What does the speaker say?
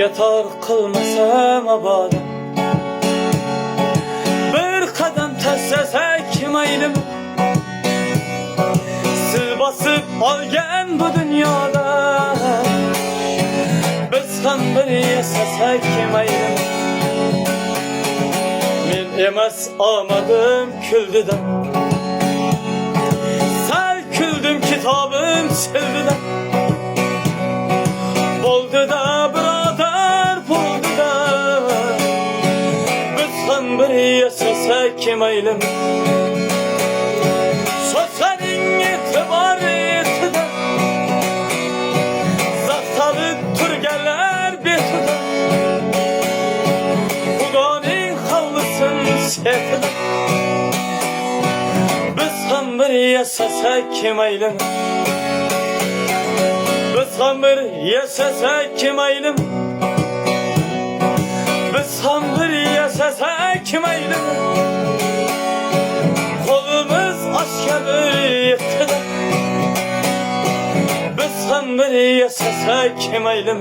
yetar kılmasam abadım. Bir kadem tessesek meylim, sil basıp algen bu dünyada. Biz ham bir yasasek meylim. Men emas amadım küldüden, sel küldüm kitabım sildiden. Boldu da birader boldu da, biz ham bir yasasek meylim. Sosenin itibariyetide, zaktalık turgeler betide. Hudanın havlısın setide, biz ham bir yasasek meylim. Biz ham bir yasasek meylim. Biz ham bir yasasek meylim. Kolumuz askeriyetide, biz ham bir yasasek meylim.